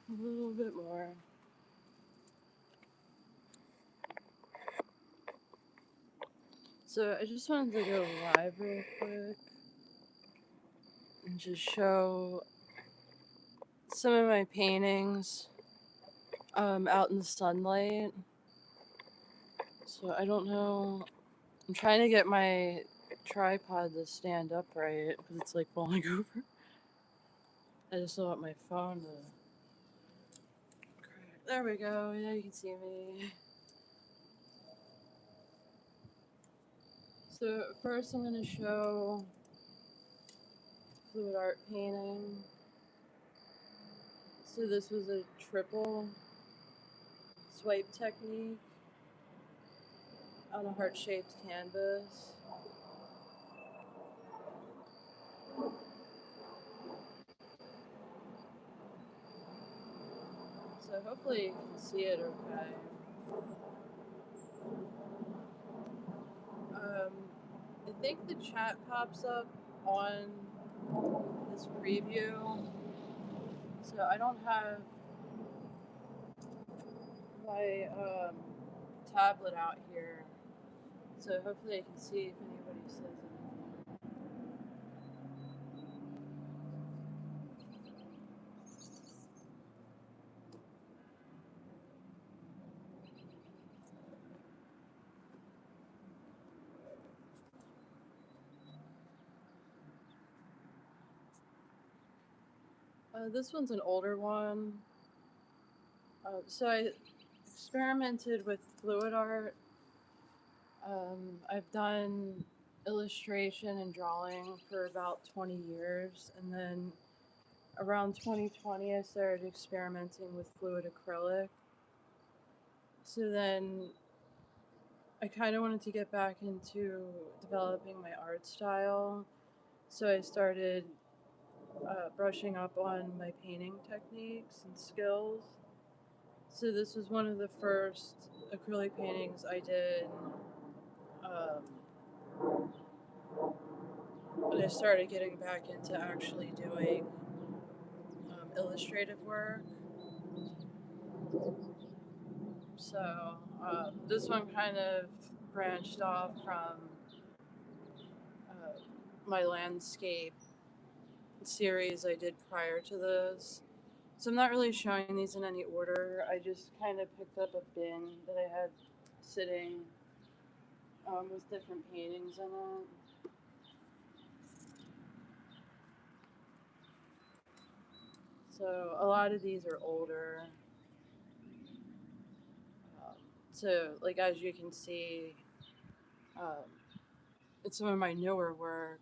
A little bit more. So I just wanted to go live real quick and just show some of my paintings out in the sunlight. So I don't know. I'm trying to get my tripod to stand upright because it's like falling over. I just don't want my phone to crack. There we go. Yeah, you can see me. So first I'm going to show fluid art painting. So this was a triple swipe technique on a heart-shaped canvas. So hopefully you can see it okay. Um, I think the chat pops up on this preview. So I don't have my tablet out here. So hopefully I can see if anybody says anything. This one's an older one. So I experimented with fluid art. I've done illustration and drawing for about 20 years, and then around 2020 I started experimenting with fluid acrylic. So then I kind of wanted to get back into developing my art style. So I started brushing up on my painting techniques and skills. So this was one of the first acrylic paintings I did when I started getting back into actually doing illustrative work. So this one kind of branched off from uh, my landscape series I did prior to this. So I'm not really showing these in any order. I just kind of picked up a bin that I had sitting with different paintings in it. So a lot of these are older. Um, so like as you can see, um, it's some of my newer work.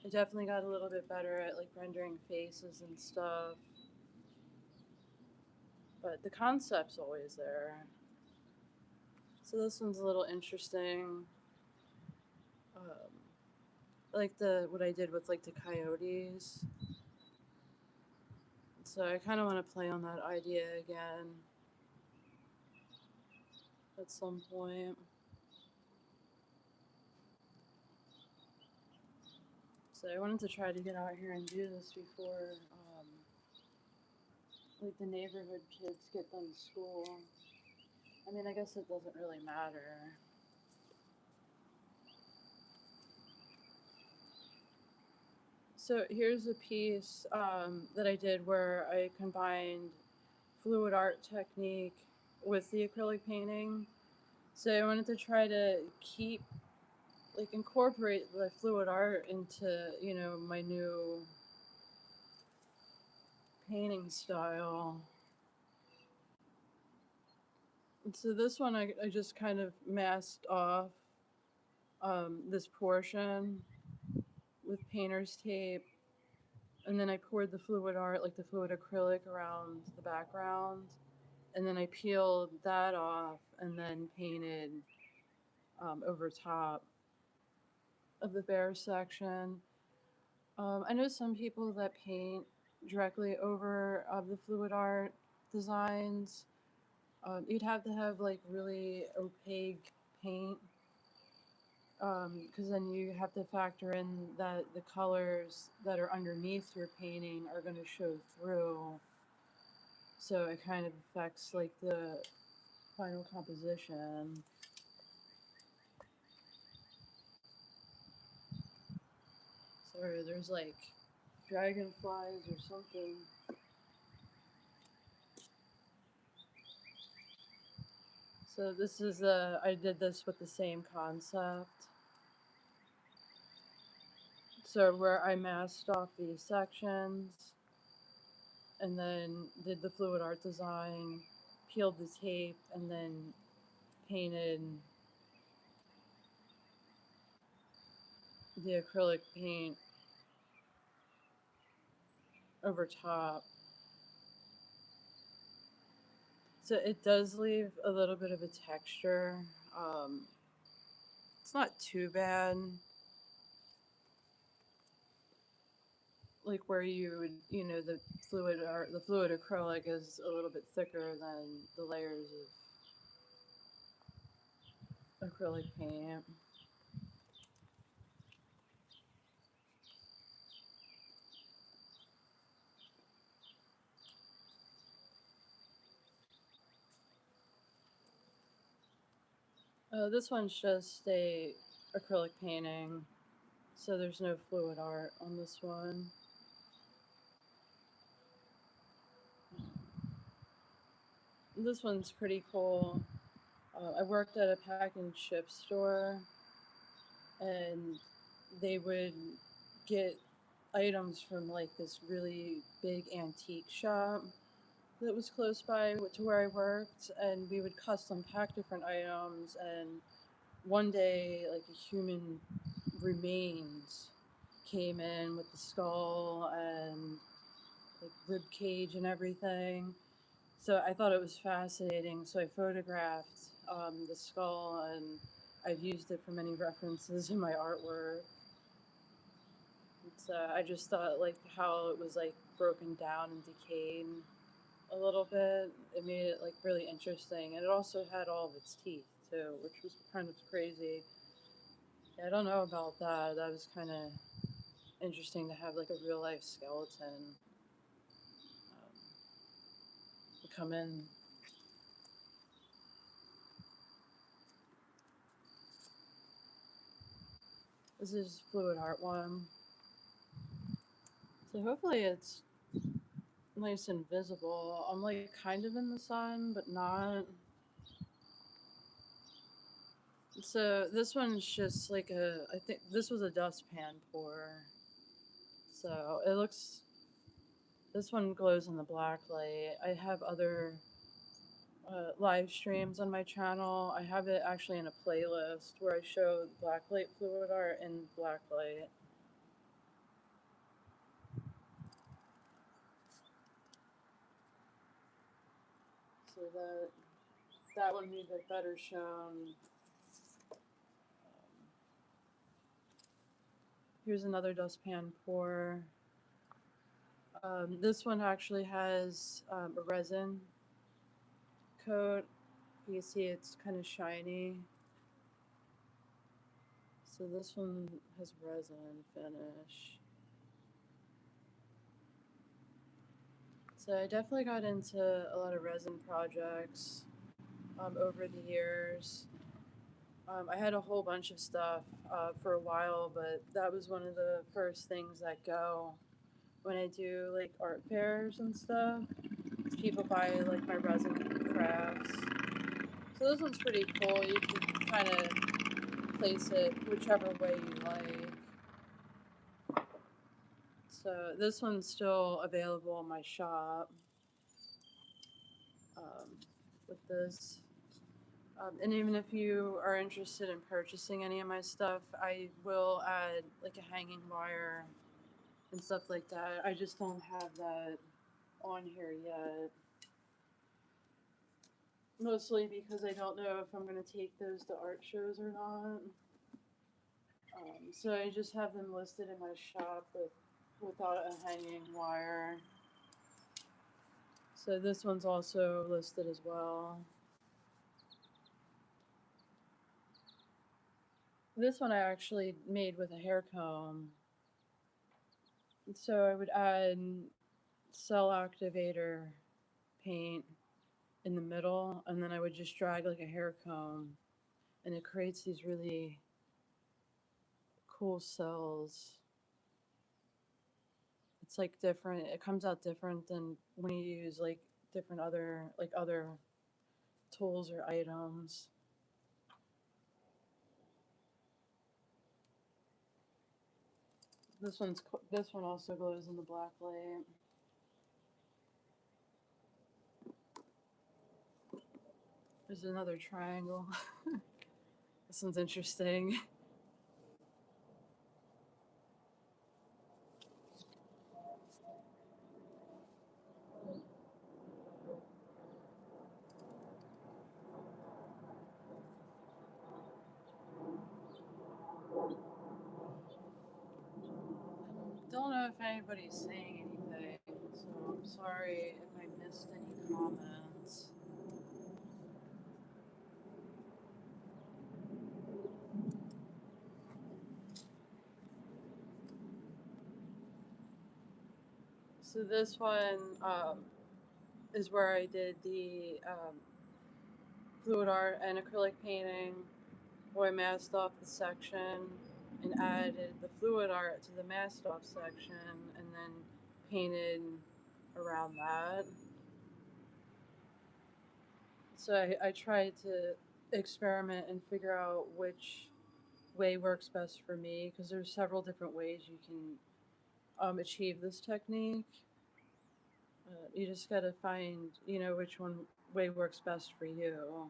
I definitely got a little bit better at like rendering faces and stuff, but the concept's always there. So this one's a little interesting. Um, like the what I did with like the coyotes. So I kind of want to play on that idea again at some point. So I wanted to try to get out here and do this before, like the neighborhood kids get done school. I mean, I guess it doesn't really matter. So here's a piece that I did where I combined fluid art technique with the acrylic painting. So I wanted to try to keep like incorporate the fluid art into my new painting style. And so this one I just kind of masked off this portion with painter's tape, and then I poured the fluid art, like the fluid acrylic, around the background, and then I peeled that off and then painted over top of the bare section. I know some people that paint directly over the fluid art designs. You'd have to have like really opaque paint because then you have to factor in that the colors that are underneath your painting are going to show through. so it kind of affects like the final composition. Sorry, there's like dragonflies or something. So this is I did this with the same concept. So where I masked off these sections and then did the fluid art design, peeled the tape, and then painted the acrylic paint over top. So it does leave a little bit of a texture. Um, it's not too bad. Like where you would, the fluid acrylic is a little bit thicker than the layers of acrylic paint. This one's just a acrylic painting, so there's no fluid art on this one. This one's pretty cool. I worked at a pack and ship store, and they would get items from like this really big antique shop that was close by to where I worked, and we would custom pack different items. And one day, like a human remains came in with the skull and like rib cage and everything. So I thought it was fascinating. So I photographed the skull, and I've used it for many references in my artwork. It's, I just thought like how it was like broken down and decayed a little bit. It made it like really interesting, and it also had all of its teeth too, which was kind of crazy. Yeah, I don't know about that. That was kind of interesting to have like a real life skeleton come in. This is fluid art one, so hopefully it's nice and visible. I'm like kind of in the sun, but not. So this one's just like I think this was a dustpan pour. So it looks, this one glows in the black light. I have other live streams on my channel. I have it actually in a playlist where I show blacklight fluid art and blacklight. So that would be the better shown. Here's another dustpan pour. This one actually has a resin coat. You see it's kind of shiny. So this one has resin finish. So I definitely got into a lot of resin projects over the years. I had a whole bunch of stuff for a while, but that was one of the first things that go when I do like art fairs and stuff. People buy like my resin crafts. So this one's pretty cool. You can kind of place it whichever way you like. So this one's still available in my shop with this. And even if you are interested in purchasing any of my stuff, I will add like a hanging wire and stuff like that. I just don't have that on here yet. Mostly because I don't know if I'm going to take those to art shows or not. So I just have them listed in my shop without a hanging wire. So this one's also listed as well. This one I actually made with a hair comb. So I would add cell activator paint in the middle, and then I would just drag like a hair comb, and it creates these really cool cells. It's like different. It comes out different than when you use like different other tools or items. This one also glows in the black light. There's another triangle. This one's interesting. Don't know if anybody's saying anything, so I'm sorry if I missed any comments. So this one is where I did the fluid art and acrylic painting, where I masked off the section and added the fluid art to the masked off section and then painted around that. So I tried to experiment and figure out which way works best for me, because there's several different ways you can achieve this technique. You just got to find, which one way works best for you.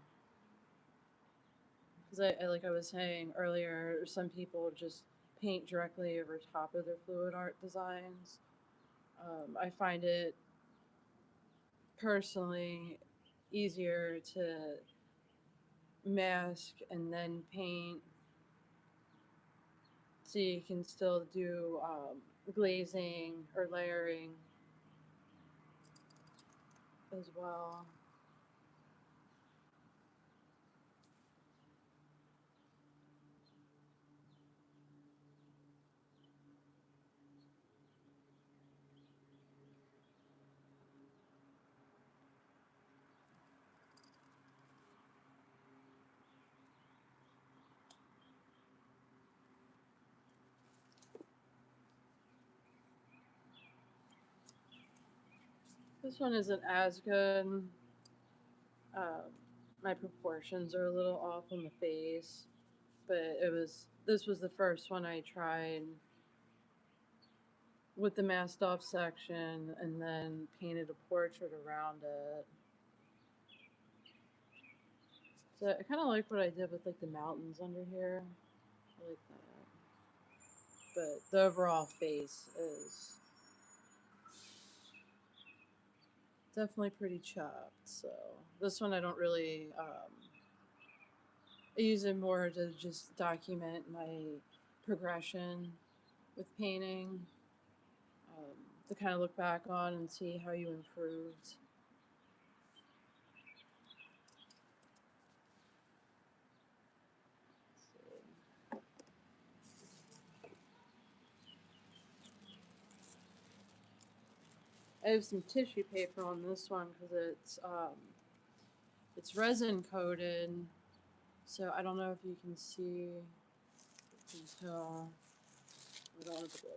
Because like I was saying earlier, some people just paint directly over top of their fluid art designs. I find it personally easier to mask and then paint, so you can still do glazing or layering as well. This one isn't as good. Um, my proportions are a little off on the face, but this was the first one I tried with the masked off section and then painted a portrait around it. So I kind of like what I did with like the mountains under here. I like that. But the overall face is definitely pretty chopped. So this one I don't really. I use it more to just document my progression with painting, to kind of look back on and see how you improved. I have some tissue paper on this one because it's resin coated, so I don't know if you can see. You can tell. I don't want to go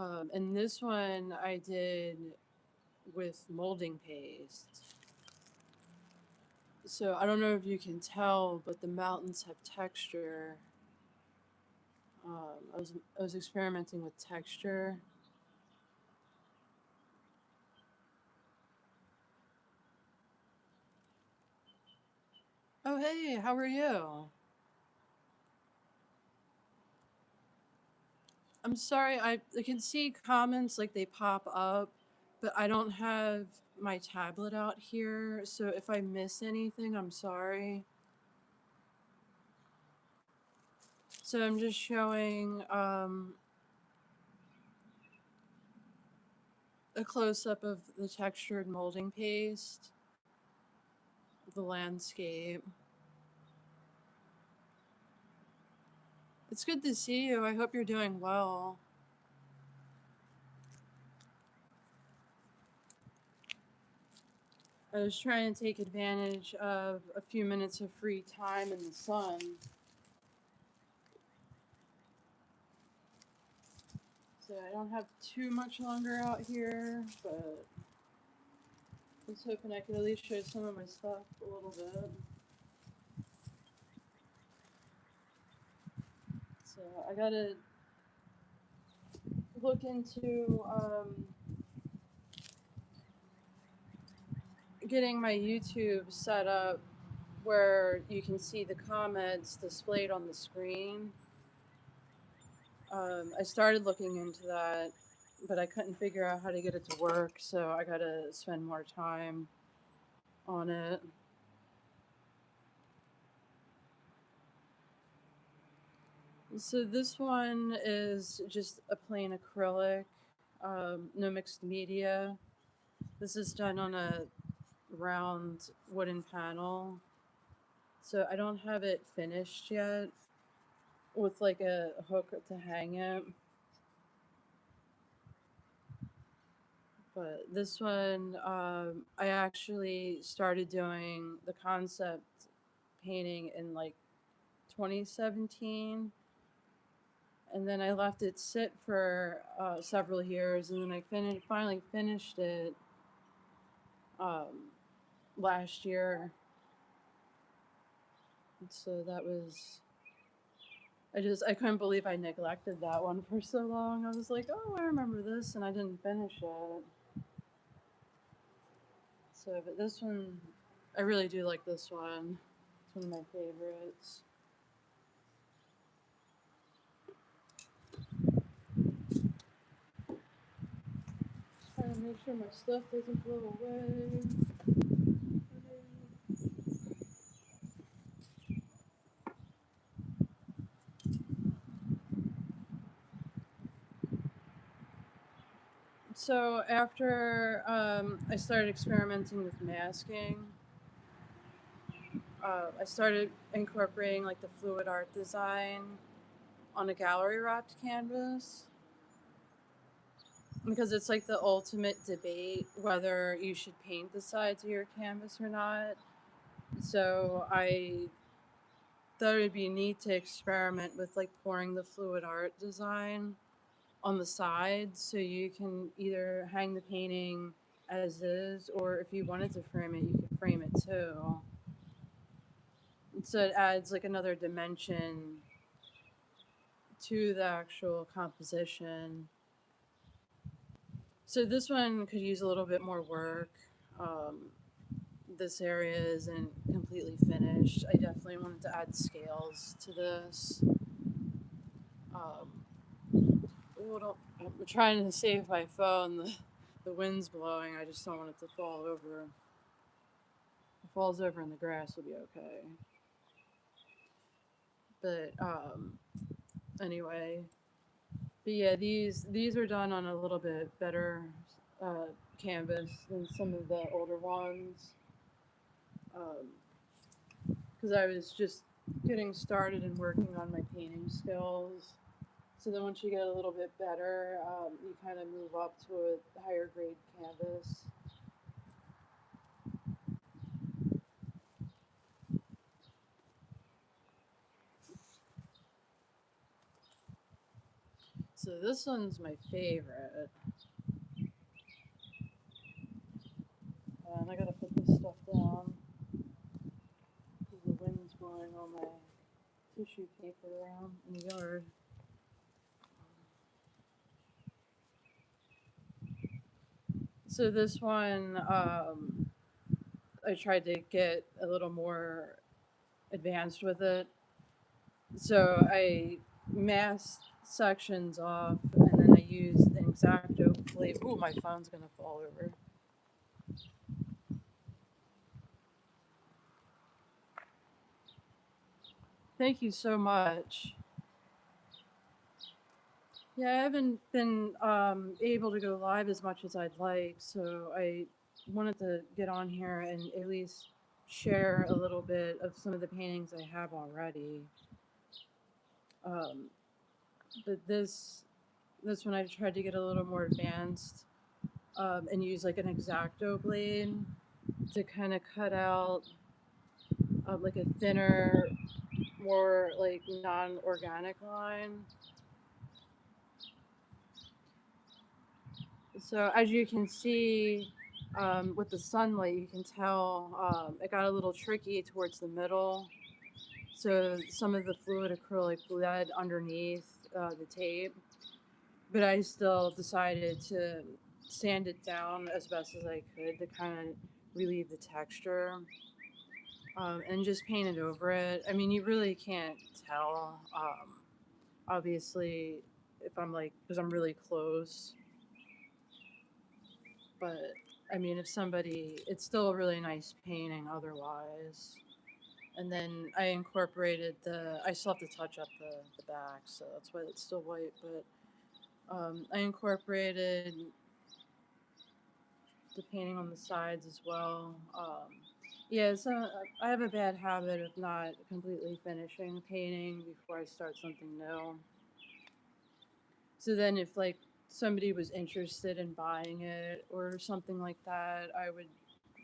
away. And this one I did with molding paste. So I don't know if you can tell, but the mountains have texture. I was experimenting with texture. Oh hey, how are you? I'm sorry, I can see comments like they pop up, but I don't have my tablet out here, so if I miss anything, I'm sorry. So I'm just showing a close up of the textured molding paste, the landscape. It's good to see you. I hope you're doing well. I was trying to take advantage of a few minutes of free time in the sun. So I don't have too much longer out here, but I was hoping I could at least show some of my stuff a little bit. So I gotta look into getting my YouTube set up where you can see the comments displayed on the screen. I started looking into that, but I couldn't figure out how to get it to work, so I gotta spend more time on it. So this one is just a plain acrylic, no mixed media. This is done on a round wooden panel. So I don't have it finished yet with like a hook to hang it. But this one, I actually started doing the concept painting in like 2017. And then I left it sit for several years, and then I finally finished it last year. And so that was, I couldn't believe I neglected that one for so long. I was like, oh, I remember this, and I didn't finish it. So, but this one, I really do like this one. It's one of my favorites. Trying to make sure my stuff doesn't blow away. So after I started experimenting with masking, I started incorporating like the fluid art design on a gallery wrapped canvas, because it's like the ultimate debate whether you should paint the sides of your canvas or not. So I thought it would be neat to experiment with like pouring the fluid art design on the sides, so you can either hang the painting as is, or if you wanted to frame it, you could frame it too. So it adds like another dimension to the actual composition. So this one could use a little bit more work. Um, this area isn't completely finished. I definitely wanted to add scales to this. I'm trying to save my phone. The wind's blowing. I just don't want it to fall over. If it falls over in the grass, will be okay. But anyway, but yeah, these are done on a little bit better canvas than some of the older ones. Because I was just getting started and working on my painting skills. So then once you get a little bit better, you kind of move up to a higher grade canvas. So this one's my favorite. And I gotta put this stuff down because the wind's blowing all my tissue paper around in the yard. So this one, I tried to get a little more advanced with it. So I masked sections off, and then I used an X-Acto plate. Ooh, my phone's gonna fall over. Thank you so much. Yeah, I haven't been able to go live as much as I'd like, so I wanted to get on here and at least share a little bit of some of the paintings I have already. Um, but this one I tried to get a little more advanced and use like an X-Acto blade. to kind of cut out like a thinner, more like non-organic line. So as you can see, with the sunlight, you can tell it got a little tricky towards the middle. So some of the fluid acrylic bled underneath the tape, but I still decided to sand it down as best as I could to kind of relieve the texture, and just paint it over it. I mean, you really can't tell, obviously, if I'm like, because I'm really close, but I mean, if somebody, it's still a really nice painting otherwise. And then I incorporated I still have to touch up the back, so that's why it's still white, but I incorporated the painting on the sides as well. Yeah, so I have a bad habit of not completely finishing a painting before I start something new. So then, if like somebody was interested in buying it or something like that, I would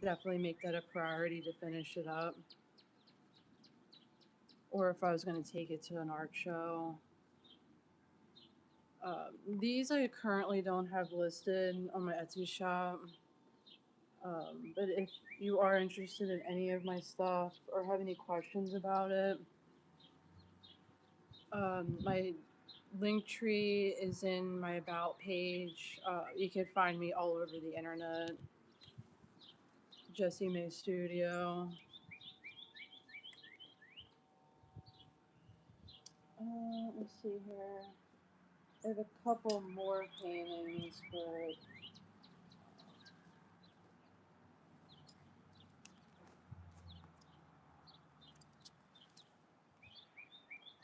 definitely make that a priority to finish it up. Or if I was going to take it to an art show. These I currently don't have listed on my Etsy shop. But if you are interested in any of my stuff or have any questions about it, my link tree is in my about page. You can find me all over the internet. Jessie May Studio. Let's see here. I have a couple more paintings, but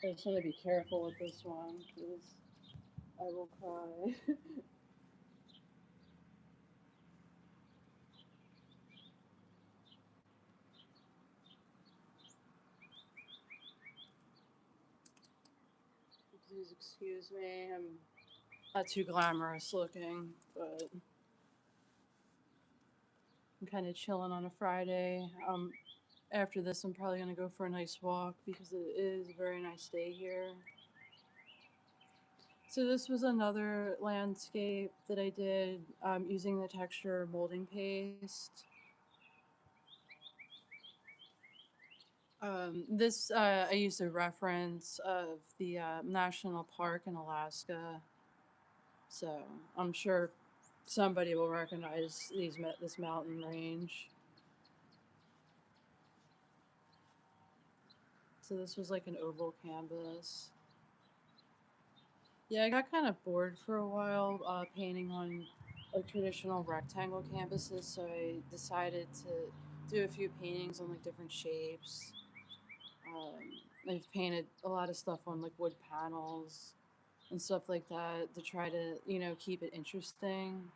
I just want to be careful with this one because I will cry. Please excuse me. I'm not too glamorous looking, but I'm kind of chilling on a Friday. After this, I'm probably gonna go for a nice walk because it is a very nice day here. So this was another landscape that I did using the texture molding paste. This I used a reference of the national park in Alaska, so I'm sure somebody will recognize this mountain range. So this was like an oval canvas. Yeah, I got kind of bored for a while painting on like traditional rectangle canvases, so I decided to do a few paintings on like different shapes. I've painted a lot of stuff on like wood panels and stuff like that to try to keep it interesting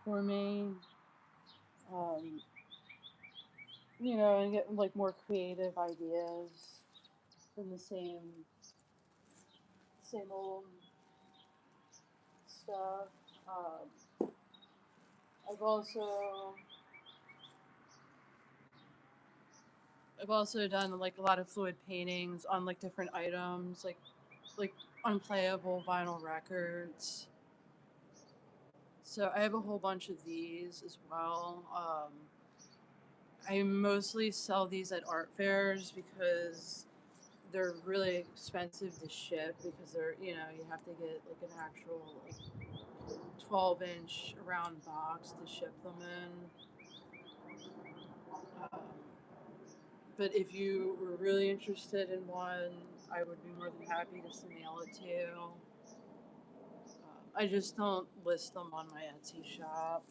for me. Um, and get like more creative ideas than the same old stuff. I've also I've also done like a lot of fluid paintings on like different items, like unplayable vinyl records. So I have a whole bunch of these as well. I mostly sell these at art fairs because they're really expensive to ship because they're you have to get like an actual like 12-inch round box to ship them in. Um, but if you were really interested in one, I would be more than happy to mail it to you. I just don't list them on my Etsy shop.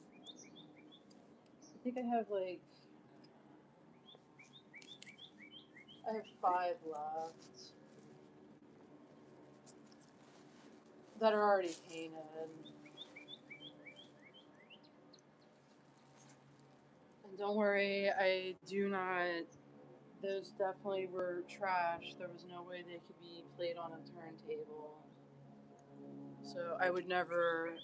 I think I have 5 left that are already painted. And don't worry, I do not. Those definitely were trash. There was no way they could be played on a turntable. So I would never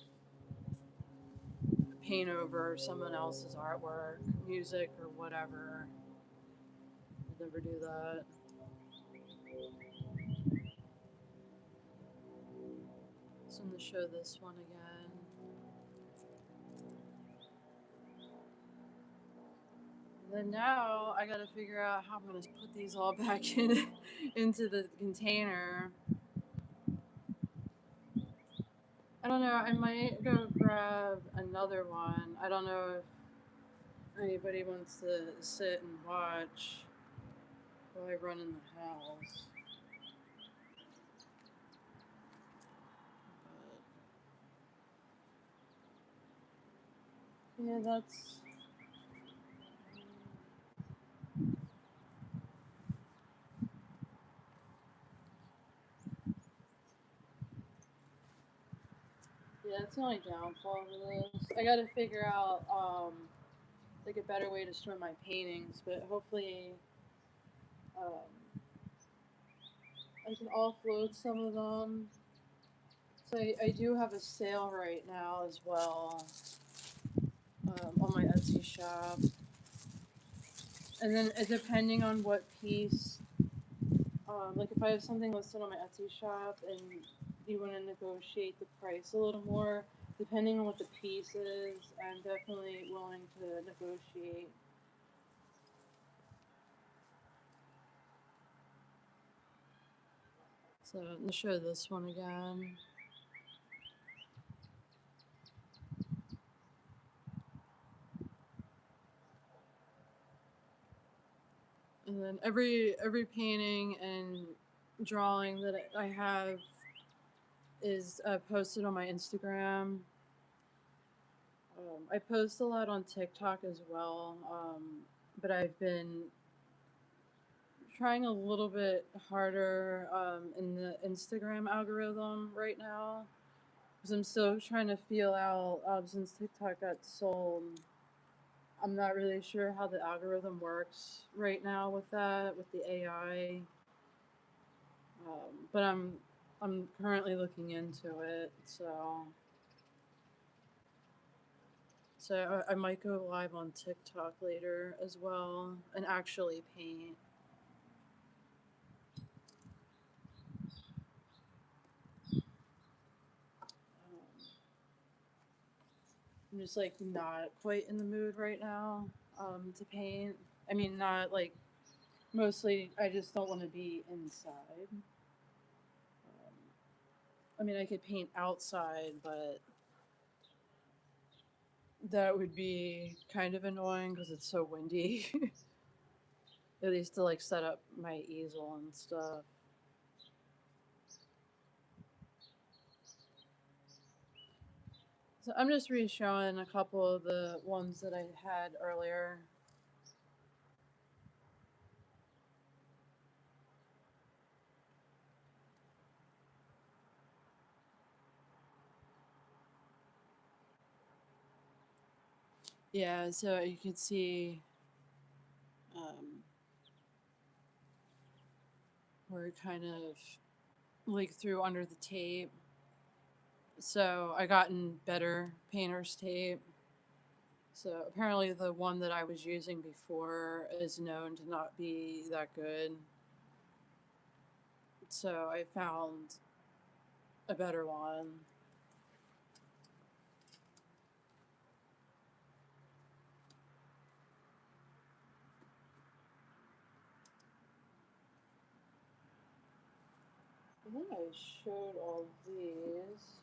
paint over someone else's artwork, music, or whatever. I'd never do that. So I'm going to show this one again. Then now I gotta figure out how I'm gonna put these all back in into the container. I don't know. I might go grab another one. I don't know if anybody wants to sit and watch while I run in the house. But yeah, that's. Yeah, that's the only downfall of this. I gotta figure out like a better way to store my paintings, but hopefully um, I can offload some of them. So I do have a sale right now as well on my Etsy shop. And then depending on what piece, like if I have something listed on my Etsy shop and you want to negotiate the price a little more, depending on what the piece is, I'm definitely willing to negotiate. So I'm going to show this one again. And then every painting and drawing that I have is posted on my Instagram. I post a lot on TikTok as well, but I've been trying a little bit harder in the Instagram algorithm right now because I'm still trying to feel out since TikTok got sold. I'm not really sure how the algorithm works right now with that, with the AI. But I'm currently looking into it, so I might go live on TikTok later as well and actually paint. I'm just like not quite in the mood right now to paint. I mean, not like mostly. I just don't want to be inside. I mean, I could paint outside, but that would be kind of annoying because it's so windy. At least to like set up my easel and stuff. So I'm just re-showing a couple of the ones that I had earlier. Yeah, so you can see where it kind of leaked through under the tape. So I gotten better painter's tape. So apparently the one that I was using before is known to not be that good. So I found a better one. I think I showed all these.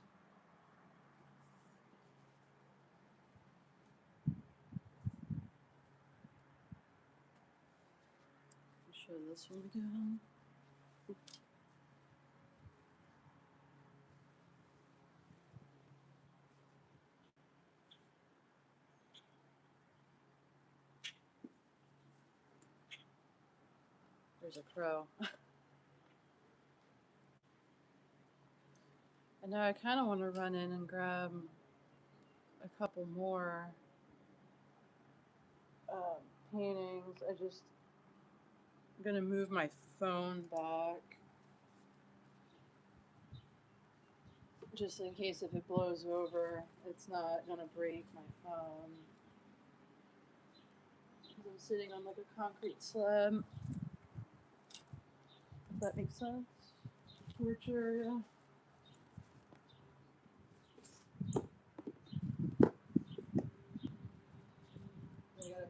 Show this one again. There's a crow. And now I kind of want to run in and grab a couple more paintings. I'm gonna move my phone back. just in case if it blows over, it's not gonna break my phone. Because I'm sitting on like a concrete slab. If that makes sense. Porch area. I gotta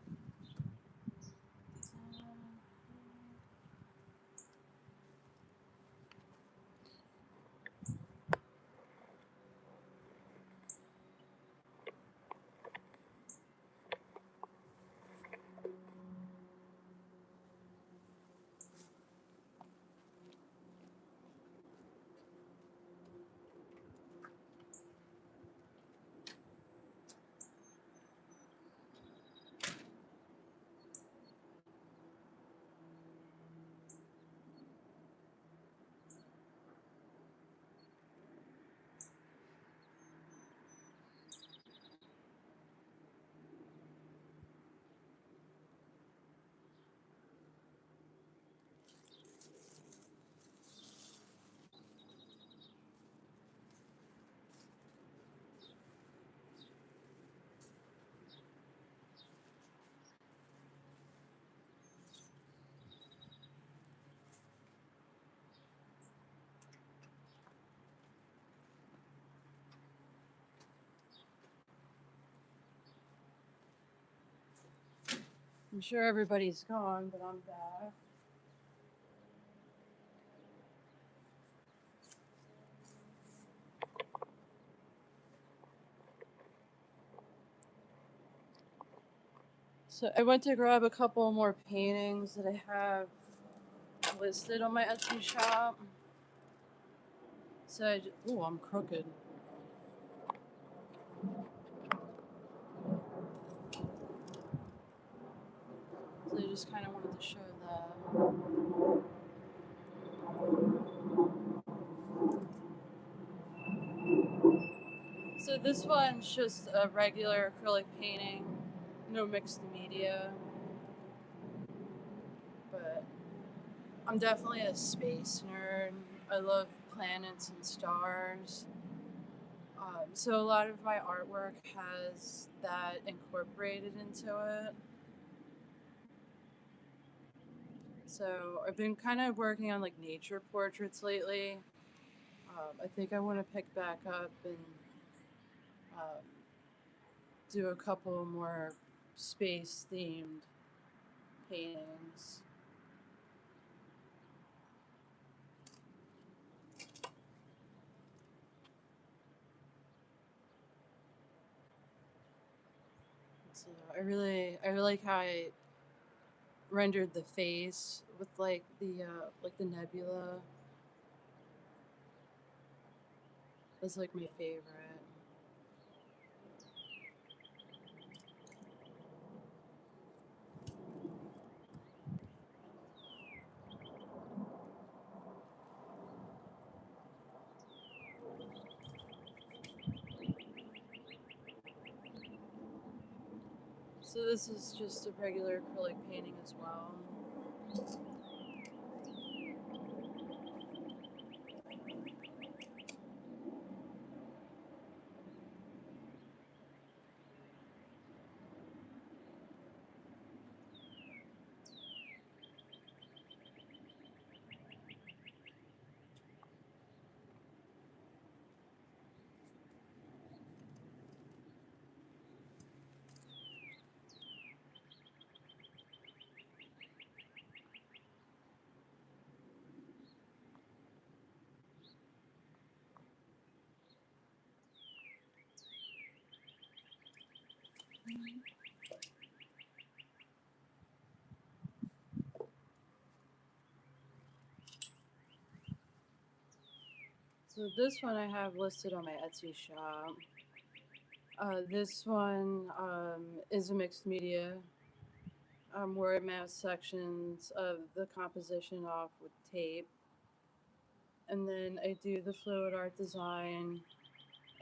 I'm sure everybody's gone, but I'm back. So I went to grab a couple more paintings that I have listed on my Etsy shop. So oh, I'm crooked. So I just kind of wanted to show that. So this one's just a regular acrylic painting, no mixed media. But I'm definitely a space nerd. I love planets and stars. So a lot of my artwork has that incorporated into it. So I've been kind of working on like nature portraits lately. I think I want to pick back up and um, do a couple more space themed paintings. So I really like how I rendered the face with like the nebula. That's like my favorite. So this is just a regular acrylic painting as well. So this one I have listed on my Etsy shop. This one is a mixed media where I mask sections of the composition off with tape. And then I do the fluid art design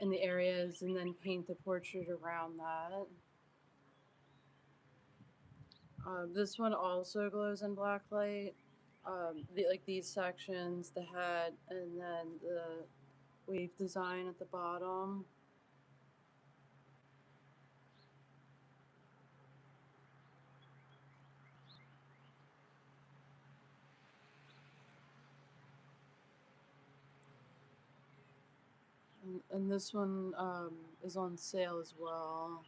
in the areas and then paint the portrait around that. This one also glows in black light. Like these sections, the head, and then wave design at the bottom. And this one is on sale as well.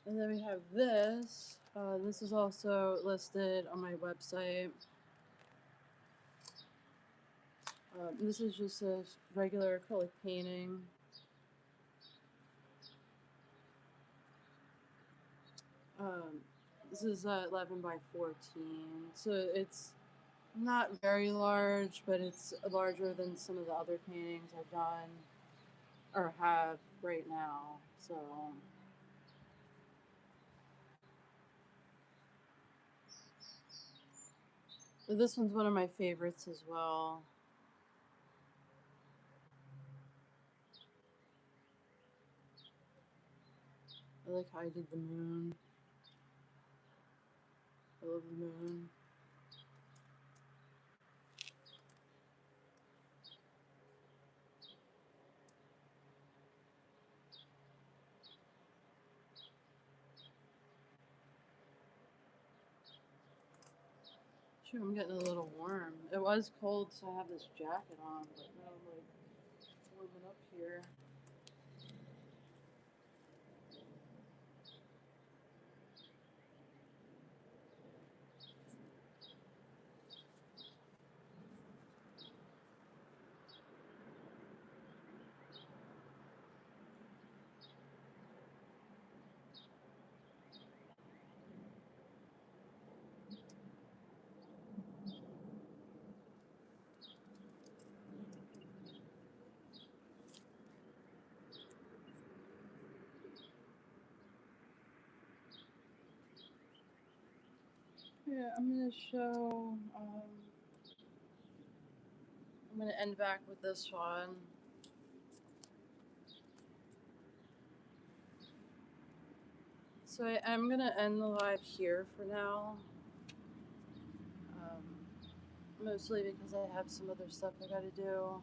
And then we have this. This is also listed on my website. This is just a regular acrylic painting. This is 11 by 14, so it's not very large, but it's larger than some of the other paintings I've done or have right now. So this one's one of my favorites as well. I like how I did the moon. I love the moon. Shoot, I'm getting a little warm. It was cold, so I have this jacket on, but now I'm like warming up here. Yeah, I'm gonna show. I'm gonna end back with this one. So I'm gonna end the live here for now. Mostly because I have some other stuff I gotta do.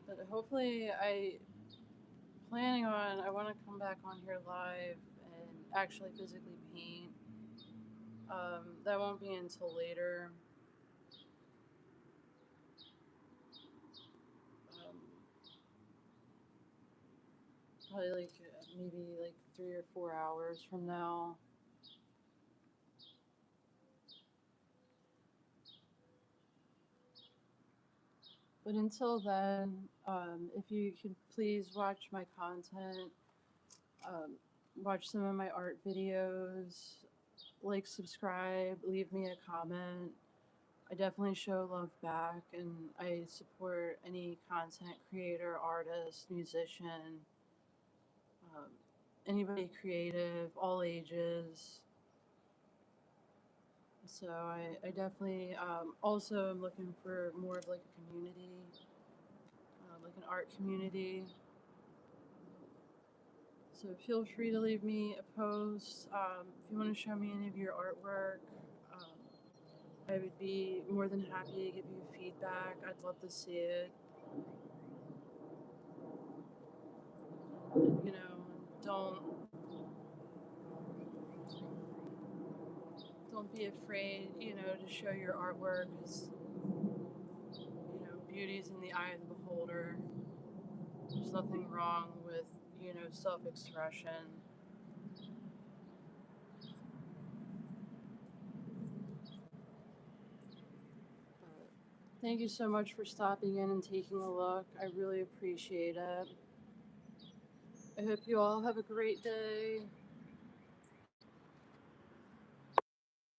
But hopefully I want to come back on here live and actually physically paint. That won't be until later. Probably like maybe like 3 or 4 hours from now. But until then, if you could please watch my content, um, watch some of my art videos, like, subscribe, leave me a comment. I definitely show love back, and I support any content creator, artist, musician, um, anybody creative, all ages. So I definitely also am looking for more of like a community, like an art community. So feel free to leave me a post. If you want to show me any of your artwork, I would be more than happy to give you feedback. I'd love to see it. You know, don't be afraid, you know, to show your artwork, because, you know, beauty's in the eye of the beholder. There's nothing wrong with, you know, self-expression. Thank you so much for stopping in and taking a look. I really appreciate it. I hope you all have a great day.